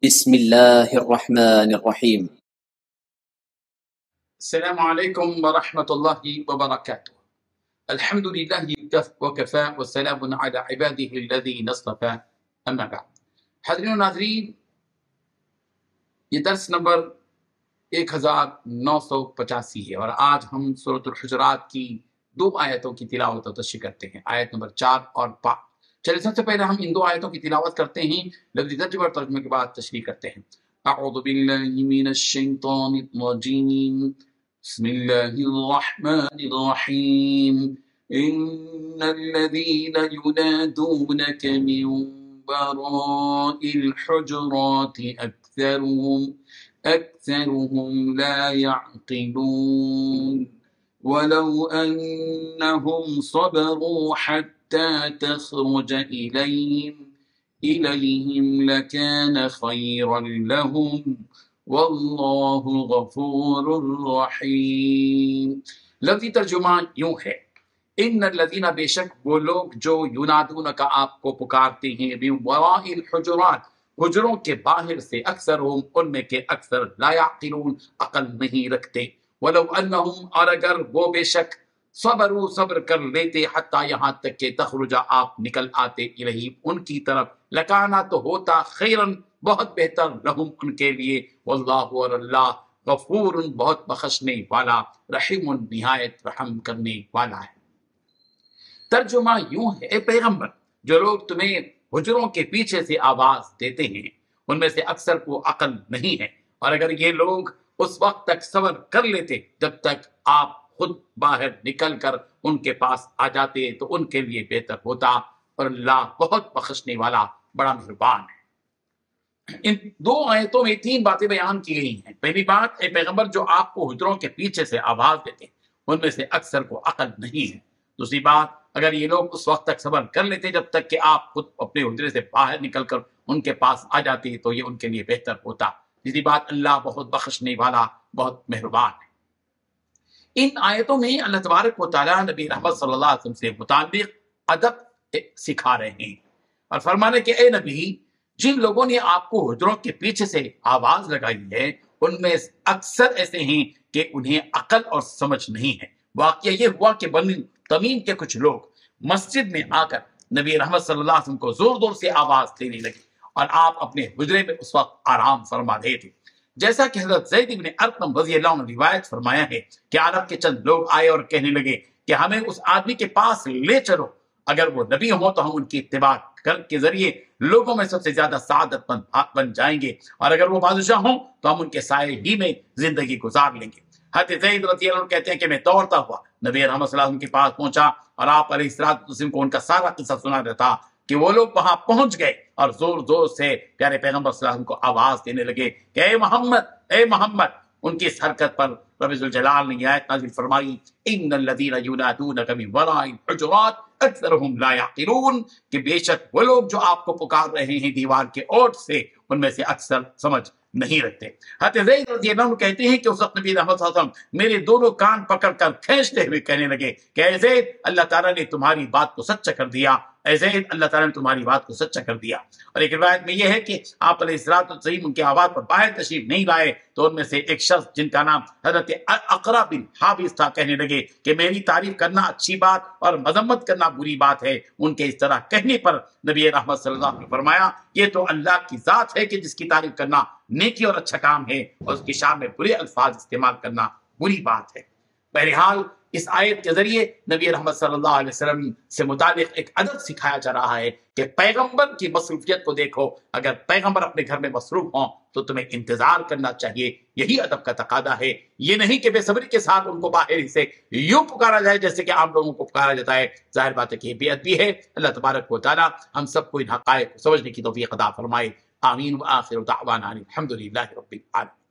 بسم الله الرحمن الرحيم. السلام عليكم ورحمة الله وبركاته. الحمد لله وكفى والسلام على عباده الذين اصطفى اما بعد. حاضرین و ناظرین، یہ درس نمبر 1985 ہے اور آج ہم سورۃ الحجرات کی 2 آیتوں کی تلاوت و تشریح کرتے ہیں، آیت نمبر 4 اور 5۔ چلیے سب سے پہلے ہم ان 2 آیتوں کی تلاوت کرتے ہیں، لفظی ترجمہ اور ترجمے کے بعد تشریح کرتے ہیں۔ اعوذ باللہ من الشیطان الرجیم، بسم اللہ الرحمن الرحیم، ان الذین ینادونک من وراء الحجرات أكثرهم لا يعقلون ولو أنهم صبروا حتى تخرج إليهم لكان خيرا لهم والله غفور رحيم۔ لفظی ترجمہ یوں ہے، ان الذین، بے شک وہ لوگ جو ینادون کا آپ کو پکارتے ہیں، من وراء الحجرات، حجروں کے باہر سے، اکثرهم ان میں کے اکثر، لا یعقلون عقل نہیں رکھتے، ولو انہم اور اگر وہ بے شک، صبروا صبر کر لیتے، حتی یہاں تک کہ تخرجا آپ نکل آتے، الیہم ان کی طرف، لکانا تو ہوتا، خیرن بہت بہتر، لہم ان کے لیے، واللہ اور اللہ، غفور بہت بخشنے والا، رحیم نہایت رحم کرنے والا ہے۔ ترجمہ یوں ہے، اے پیغمبر، جو لوگ تمہیں حجروں کے پیچھے سے آواز دیتے ہیں ان میں سے اکثر کو عقل نہیں ہے، اور اگر یہ لوگ اس وقت تک صبر کر لیتے جب تک آپ خود باہر نکل کر ان کے پاس آ جاتے تو ان کے لیے بہتر ہوتا، اور اللہ بہت بخشنے والا، بڑا مہربان ہے۔ ان 2 آیتوں میں 3 باتیں بیان کی گئی ہیں۔ پہلی بات، اے پیغمبر جو آپ کو حجروں کے پیچھے سے آواز دیتے ہیں ان میں سے اکثر کو عقل نہیں ہے۔ دوسری بات، اگر یہ لوگ اس وقت تک صبر کر لیتے جب تک کہ آپ خود اپنے حجرے سے باہر نکل کر ان کے پاس آ جاتے تو یہ ان کے لیے بہتر ہوتا۔ تیسری بات، اللہ بہت بخشنے والا، بہت مہربان ہے۔ ان آیتوں میں اللہ تبارک و تعالیٰ نبی رحمت صلی اللہ علیہ وسلم سے متعلق ادب سکھا رہے ہیں اور فرما رہے کہ اے نبی، جن لوگوں نے آپ کو حجروں کے پیچھے سے آواز لگائی ہے ان میں اکثر ایسے ہیں کہ انہیں عقل اور سمجھ نہیں ہے۔ واقعہ یہ ہوا کہ بنی تمیم کے کچھ لوگ مسجد میں آ کر نبی رحمت صلی اللہ علیہ وسلم کو زور زور سے آواز دینے لگے اور آپ اپنے حجرے میں اس وقت آرام فرما رہے تھے۔ جیسا کہ حضرت زید بن ارقم رضی اللہ عنہ نے روایت فرمایا ہے کہ عرب کے چند لوگ آئے اور کہنے لگے کہ ہمیں اس آدمی کے پاس لے چلو، اگر وہ نبی ہوں تو ہم ان کی اتباع کے ذریعے لوگوں میں سب سے زیادہ سعادت مند بن جائیں گے، اور اگر وہ بادشاہ ہوں تو ہم ان کے سائے ہی میں زندگی گزار لیں گے۔ حضرت زید رضی اللہ عنہ کہتے ہیں کہ میں دوڑتا ہوا نبی رحمت صلی اللہ علیہ وسلم کے پاس پہنچا اور آپ علیہ الصلوۃ والسلام کو ان کا سارا قصہ سنا رہا تھا کہ وہ لوگ وہاں پہنچ گئے اور زور زور سے پیارے پیغمبر صلی اللہ علیہ وسلم کو آواز دینے لگے کہ اے محمد، اے محمد۔ ان کی اس حرکت پر رب ذوالجلال نے یہ آیت نازل فرمائی، ان الذین ینادونک من وراء الحجرات اکثرهم لا یعقلون، کہ بے شک وہ لوگ جو آپ کو پکار رہے ہیں دیوار کے اوٹ سے ان میں سے اکثر سمجھ نہیں رکھتے۔ حضرت زید رضی اللہ عنہ کہتے ہیں کہ اس وقت نبی رحمت صلی اللہ علیہ وسلم میرے دونوں کان پکڑ کر کھینچتے ہوئے کہنے لگے کہ اے زید، اللہ تعالیٰ نے تمہاری بات کو سچا کر دیا، اے زید، اللہ تعالیٰ نے تمہاری بات کو سچا کر دیا۔ اور ایک روایت میں یہ ہے کہ آپ علیہ الصلوۃ والسلام ان کی آواز پر باہر تشریف نہیں لائے تو ان میں سے ایک شخص جن کا نام حضرت اقرا بن حابس تھا کہنے لگے کہ میری تعریف کرنا اچھی بات اور مذمت کرنا بری بات ہے۔ ان کے اس طرح کہنے پر نبی رحمت صلی اللہ علیہ وسلم نے فرمایا، یہ تو اللہ کی ذات ہے کہ جس کی تعریف کرنا نیکی اور اچھا کام ہے اور اس کی شان میں برے الفاظ استعمال کرنا بری بات ہے۔ بہرحال اس آیت کے ذریعے نبی رحمت صلی اللہ علیہ وسلم سے متعلق ایک ادب سکھایا جا رہا ہے کہ پیغمبر کی مصروفیت کو دیکھو، اگر پیغمبر اپنے گھر میں مصروف ہوں تو تمہیں انتظار کرنا چاہیے، یہی ادب کا تقاضا ہے، یہ نہیں کہ بے صبری کے ساتھ ان کو باہر ہی سے یوں پکارا جائے جیسے کہ عام لوگوں کو پکارا جاتا ہے۔ ظاہر بات ہے کہ یہ بے ادبی ہے۔ اللہ تبارک و تعالی ہم سب کو ان حقائق کو سمجھنے کی توفیق عطا فرمائے۔ آمین۔ وآخر دعوانا الحمد للہ رب العالمین۔